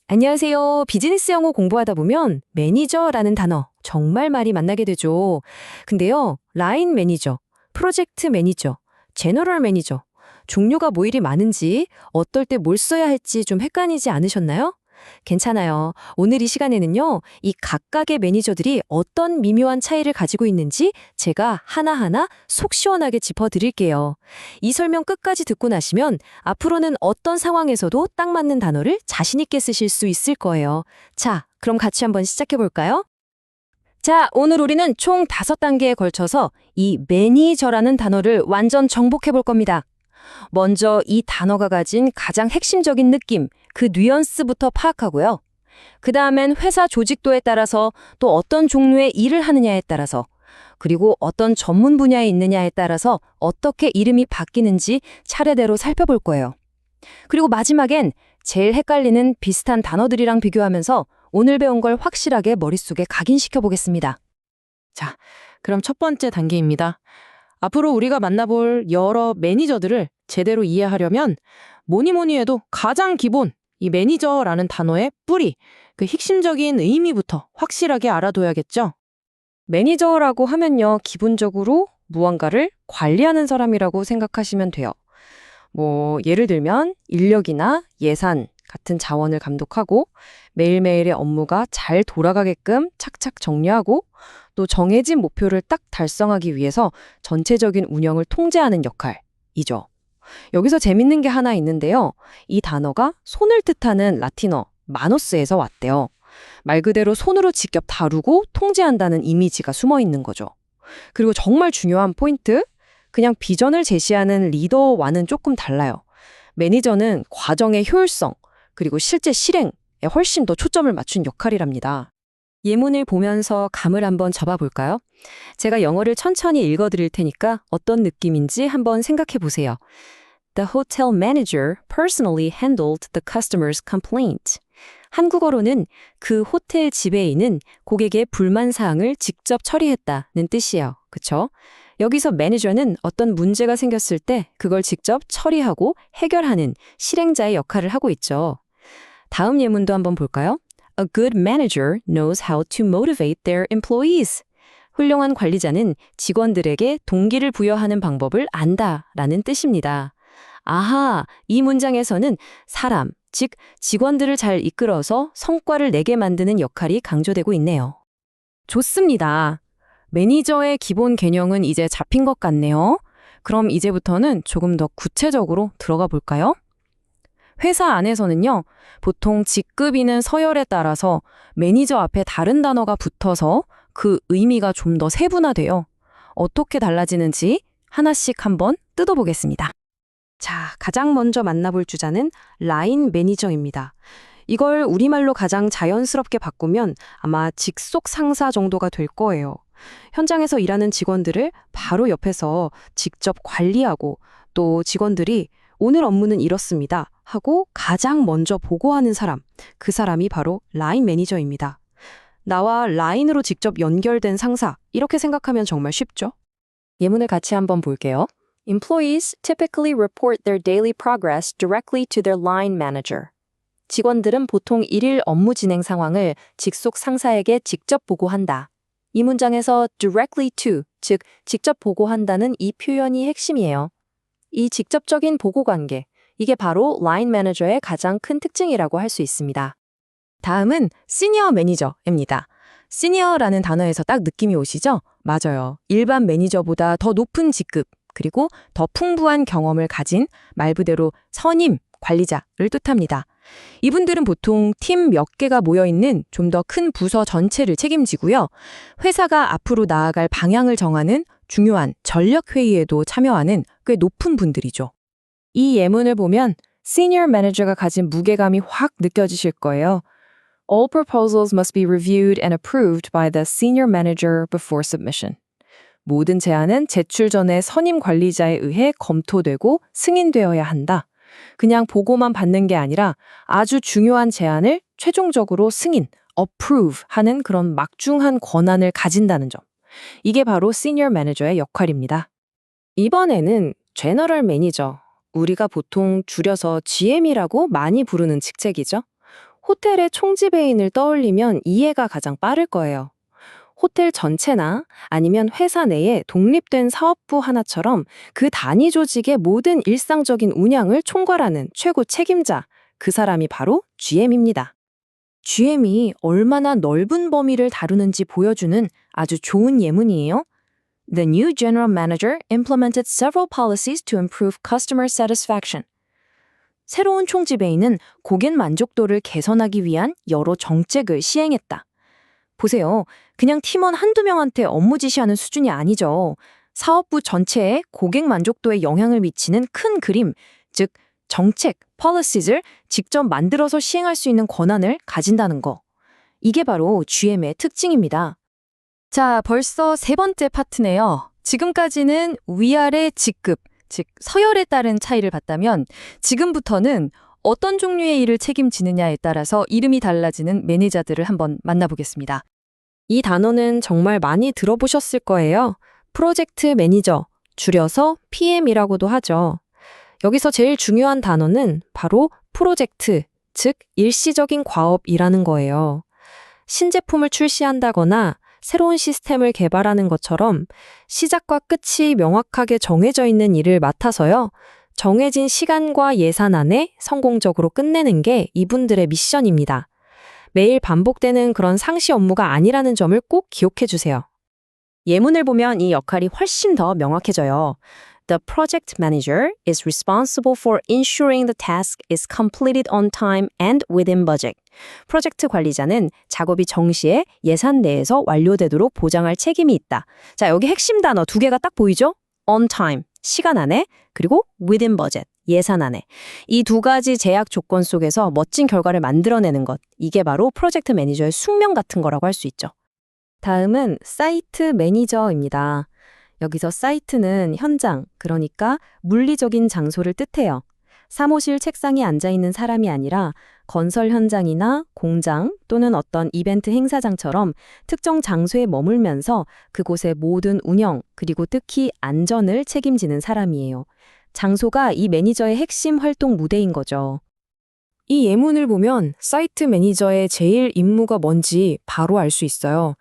안녕하세요. 비즈니스 영어 공부하다 보면 매니저라는 단어 정말 많이 만나게 되죠. 근데요, 라인 매니저, 프로젝트 매니저, 제너럴 매니저, 종류가 뭐 이리 많은지 어떨 때 뭘 써야 할지 좀 헷갈리지 않으셨나요? 괜찮아요. 오늘 이 시간에는요, 이 각각의 매니저들이 어떤 미묘한 차이를 가지고 있는지 제가 하나하나 속 시원하게 짚어드릴게요. 이 설명 끝까지 듣고 나시면 앞으로는 어떤 상황에서도 딱 맞는 단어를 자신 있게 쓰실 수 있을 거예요. 자, 그럼 같이 한번 시작해 볼까요? 자, 오늘 우리는 총 5단계에 걸쳐서 이 매니저라는 단어를 완전 정복해 볼 겁니다. 먼저 이 단어가 가진 가장 핵심적인 느낌, 그 뉘앙스부터 파악하고요. 그 다음엔 회사 조직도에 따라서 또 어떤 종류의 일을 하느냐에 따라서 그리고 어떤 전문 분야에 있느냐에 따라서 어떻게 이름이 바뀌는지 차례대로 살펴볼 거예요. 그리고 마지막엔 제일 헷갈리는 비슷한 단어들이랑 비교하면서 오늘 배운 걸 확실하게 머릿속에 각인시켜 보겠습니다. 자, 그럼 첫 번째 단계입니다. 앞으로 우리가 만나볼 여러 매니저들을 제대로 이해하려면 뭐니 해도 가장 기본, 이 매니저라는 단어의 뿌리, 그 핵심적인 의미부터 확실하게 알아둬야겠죠? 매니저라고 하면요, 기본적으로 무언가를 관리하는 사람이라고 생각하시면 돼요. 예를 들면 인력이나 예산 같은 자원을 감독하고 매일매일의 업무가 잘 돌아가게끔 착착 정리하고 또 정해진 목표를 딱 달성하기 위해서 전체적인 운영을 통제하는 역할이죠. 여기서 재밌는 게 하나 있는데요. 이 단어가 손을 뜻하는 라틴어 마노스에서 왔대요. 말 그대로 손으로 직접 다루고 통제한다는 이미지가 숨어 있는 거죠. 그리고 정말 중요한 포인트, 그냥 비전을 제시하는 리더와는 조금 달라요. 매니저는 과정의 효율성, 그리고 실제 실행에 훨씬 더 초점을 맞춘 역할이랍니다. 예문을 보면서 감을 한번 잡아볼까요? 제가 영어를 천천히 읽어드릴 테니까 어떤 느낌인지 한번 생각해 보세요. The hotel manager personally handled the customer's complaint. 한국어로는 그 호텔 지배인은 고객의 불만 사항을 직접 처리했다는 뜻이에요. 그쵸? 여기서 매니저는 어떤 문제가 생겼을 때 그걸 직접 처리하고 해결하는 실행자의 역할을 하고 있죠. 다음 예문도 한번 볼까요? A good manager knows how to motivate their employees. 훌륭한 관리자는 직원들에게 동기를 부여하는 방법을 안다라는 뜻입니다. 아하, 이 문장에서는 사람, 즉 직원들을 잘 이끌어서 성과를 내게 만드는 역할이 강조되고 있네요. 좋습니다. 매니저의 기본 개념은 이제 잡힌 것 같네요. 그럼 이제부터는 조금 더 구체적으로 들어가 볼까요? 회사 안에서는요, 보통 직급 있는 서열에 따라서 매니저 앞에 다른 단어가 붙어서 그 의미가 좀 더 세분화돼요. 어떻게 달라지는지 하나씩 한번 뜯어보겠습니다. 자, 가장 먼저 만나볼 주자는 라인 매니저입니다. 이걸 우리말로 가장 자연스럽게 바꾸면 아마 직속 상사 정도가 될 거예요. 현장에서 일하는 직원들을 바로 옆에서 직접 관리하고 또 직원들이 오늘 업무는 이렇습니다 하고 가장 먼저 보고하는 사람, 그 사람이 바로 라인 매니저입니다. 나와 라인으로 직접 연결된 상사, 이렇게 생각하면 정말 쉽죠? 예문을 같이 한번 볼게요. Employees typically report their daily progress directly to their line manager. 직원들은 보통 일일 업무 진행 상황을 직속 상사에게 직접 보고한다. 이 문장에서 directly to, 즉 직접 보고한다는 이 표현이 핵심이에요. 이 직접적인 보고 관계, 이게 바로 라인 매니저의 가장 큰 특징이라고 할 수 있습니다. 다음은 시니어 매니저입니다. 시니어라는 단어에서 딱 느낌이 오시죠? 맞아요. 일반 매니저보다 더 높은 직급, 그리고 더 풍부한 경험을 가진 말 그대로 선임, 관리자를 뜻합니다. 이분들은 보통 팀 몇 개가 모여있는 좀 더 큰 부서 전체를 책임지고요. 회사가 앞으로 나아갈 방향을 정하는 중요한 전력회의에도 참여하는 꽤 높은 분들이죠. 이 예문을 보면 시니어 매니저가 가진 무게감이 확 느껴지실 거예요. All proposals must be reviewed and approved by the senior manager before submission. 모든 제안은 제출 전에 선임 관리자에 의해 검토되고 승인되어야 한다. 그냥 보고만 받는 게 아니라 아주 중요한 제안을 최종적으로 승인, approve 하는 그런 막중한 권한을 가진다는 점. 이게 바로 시니어 매니저의 역할입니다. 이번에는 제너럴 매니저, 우리가 보통 줄여서 GM이라고 많이 부르는 직책이죠. 호텔의 총지배인을 떠올리면 이해가 가장 빠를 거예요. 호텔 전체나 아니면 회사 내에 독립된 사업부 하나처럼 그 단위 조직의 모든 일상적인 운영을 총괄하는 최고 책임자, 그 사람이 바로 GM입니다. GM이 얼마나 넓은 범위를 다루는지 보여주는 아주 좋은 예문이에요. The new general manager implemented several policies to improve customer satisfaction. 새로운 총지배인은 고객 만족도를 개선하기 위한 여러 정책을 시행했다. 보세요. 그냥 팀원 한두 명한테 업무 지시하는 수준이 아니죠. 사업부 전체에 고객 만족도에 영향을 미치는 큰 그림, 즉 정책, policies 을 직접 만들어서 시행할 수 있는 권한을 가진다는 거. 이게 바로 GM의 특징입니다. 자, 벌써 세 번째 파트네요. 지금까지는 위아래 직급, 즉 서열에 따른 차이를 봤다면 지금부터는 어떤 종류의 일을 책임지느냐에 따라서 이름이 달라지는 매니저들을 한번 만나보겠습니다. 이 단어는 정말 많이 들어보셨을 거예요. 프로젝트 매니저, 줄여서 PM이라고도 하죠. 여기서 제일 중요한 단어는 바로 프로젝트, 즉 일시적인 과업이라는 거예요. 신제품을 출시한다거나 새로운 시스템을 개발하는 것처럼 시작과 끝이 명확하게 정해져 있는 일을 맡아서요. 정해진 시간과 예산 안에 성공적으로 끝내는 게 이분들의 미션입니다. 매일 반복되는 그런 상시 업무가 아니라는 점을 꼭 기억해 주세요. 예문을 보면 이 역할이 훨씬 더 명확해져요. The project manager is responsible for ensuring the task is completed on time and within budget. 프로젝트 관리자는 작업이 정시에 예산 내에서 완료되도록 보장할 책임이 있다. 자, 여기 핵심 단어 두 개가 딱 보이죠? On time, 시간 안에, 그리고 within budget, 예산 안에. 이 두 가지 제약 조건 속에서 멋진 결과를 만들어내는 것. 이게 바로 프로젝트 매니저의 숙명 같은 거라고 할 수 있죠. 다음은 사이트 매니저입니다. 여기서 사이트는 현장, 그러니까 물리적인 장소를 뜻해요. 사무실 책상에 앉아있는 사람이 아니라 건설 현장이나 공장 또는 어떤 이벤트 행사장처럼 특정 장소에 머물면서 그곳의 모든 운영, 그리고 특히 안전을 책임지는 사람이에요. 장소가 이 매니저의 핵심 활동 무대인 거죠. 이 예문을 보면 사이트 매니저의 제일 임무가 뭔지 바로 알 수 있어요.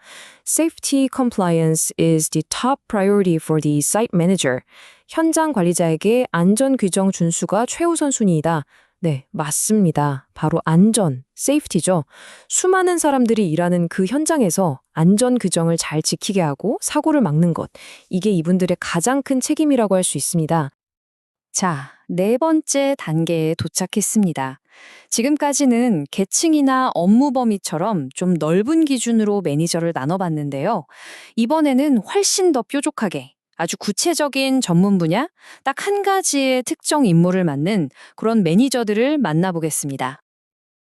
Safety compliance is the top priority for the site manager. 현장 관리자에게 안전 규정 준수가 최우선 순위이다. 네, 맞습니다. 바로 안전, safety죠. 수많은 사람들이 일하는 그 현장에서 안전 규정을 잘 지키게 하고 사고를 막는 것. 이게 이분들의 가장 큰 책임이라고 할 수 있습니다. 자, 네 번째 단계에 도착했습니다. 지금까지는 계층이나 업무 범위처럼 좀 넓은 기준으로 매니저를 나눠봤는데요. 이번에는 훨씬 더 뾰족하게 아주 구체적인 전문 분야, 딱 한 가지의 특정 임무를 맡는 그런 매니저들을 만나보겠습니다.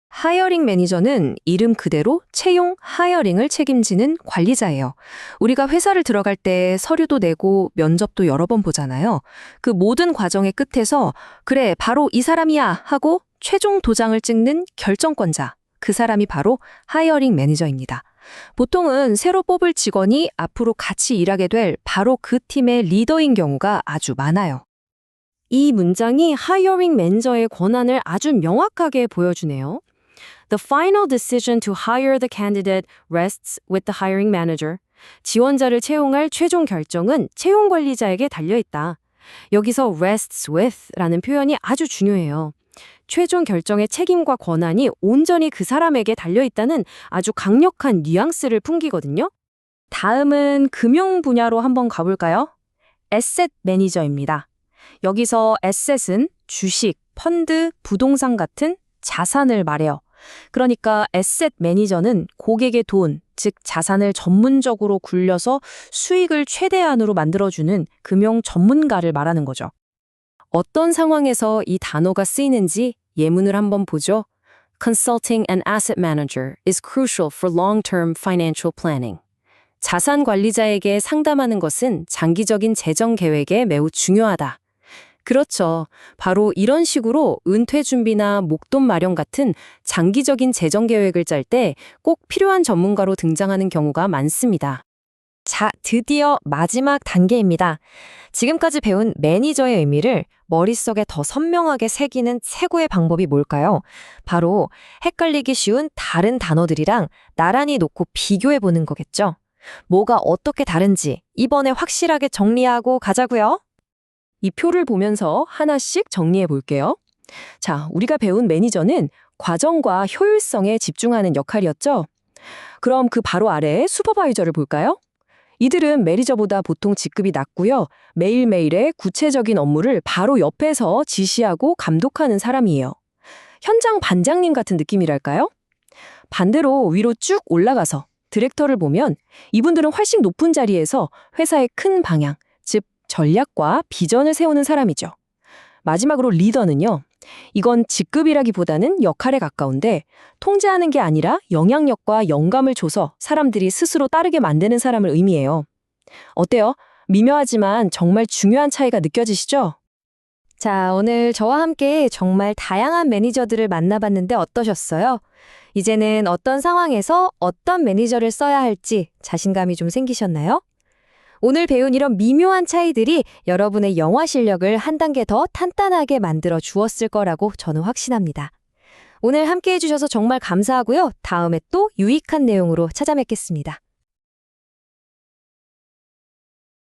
하이어링 매니저는 이름 그대로 채용 하이어링을 책임지는 관리자예요. 우리가 회사를 들어갈 때 서류도 내고 면접도 여러 번 보잖아요. 그 모든 과정의 끝에서 그래, 바로 이 사람이야 하고 최종 도장을 찍는 결정권자. 그 사람이 바로 하이어링 매니저입니다. 보통은 새로 뽑을 직원이 앞으로 같이 일하게 될 바로 그 팀의 리더인 경우가 아주 많아요. 이 문장이 하이어링 매니저의 권한을 아주 명확하게 보여주네요. The final decision to hire the candidate rests with the hiring manager. 지원자를 채용할 최종 결정은 채용 관리자에게 달려있다. 여기서 rests with라는 표현이 아주 중요해요. 최종 결정의 책임과 권한이 온전히 그 사람에게 달려있다는 아주 강력한 뉘앙스를 풍기거든요. 다음은 금융 분야로 한번 가볼까요? 에셋 매니저입니다. 여기서 에셋은 주식, 펀드, 부동산 같은 자산을 말해요. 그러니까 에셋 매니저는 고객의 돈, 즉 자산을 전문적으로 굴려서 수익을 최대한으로 만들어주는 금융 전문가를 말하는 거죠. 어떤 상황에서 이 단어가 쓰이는지 예문을 한번 보죠. Consulting an asset manager is crucial for long-term financial planning. 자산 관리자에게 상담하는 것은 장기적인 재정 계획에 매우 중요하다. 그렇죠. 바로 이런 식으로 은퇴 준비나 목돈 마련 같은 장기적인 재정 계획을 짤 때 꼭 필요한 전문가로 등장하는 경우가 많습니다. 자, 드디어 마지막 단계입니다. 지금까지 배운 매니저의 의미를 머릿속에 더 선명하게 새기는 최고의 방법이 뭘까요? 바로 헷갈리기 쉬운 다른 단어들이랑 나란히 놓고 비교해 보는 거겠죠. 뭐가 어떻게 다른지 이번에 확실하게 정리하고 가자고요. 이 표를 보면서 하나씩 정리해 볼게요. 자, 우리가 배운 매니저는 과정과 효율성에 집중하는 역할이었죠. 그럼 그 바로 아래에 슈퍼바이저를 볼까요? 이들은 매니저보다 보통 직급이 낮고요. 매일매일의 구체적인 업무를 바로 옆에서 지시하고 감독하는 사람이에요. 현장 반장님 같은 느낌이랄까요? 반대로 위로 쭉 올라가서 디렉터를 보면 이분들은 훨씬 높은 자리에서 회사의 큰 방향, 즉 전략과 비전을 세우는 사람이죠. 마지막으로 리더는요. 이건 직급이라기보다는 역할에 가까운데 통제하는 게 아니라 영향력과 영감을 줘서 사람들이 스스로 따르게 만드는 사람을 의미해요. 어때요? 미묘하지만 정말 중요한 차이가 느껴지시죠? 자, 오늘 저와 함께 정말 다양한 매니저들을 만나봤는데 어떠셨어요? 이제는 어떤 상황에서 어떤 매니저를 써야 할지 자신감이 좀 생기셨나요? 오늘 배운 이런 미묘한 차이들이 여러분의 영화 실력을 한 단계 더 탄탄하게 만들어 주었을 거라고 저는 확신합니다. 오늘 함께 해주셔서 정말 감사하고요. 다음에 또 유익한 내용으로 찾아뵙겠습니다.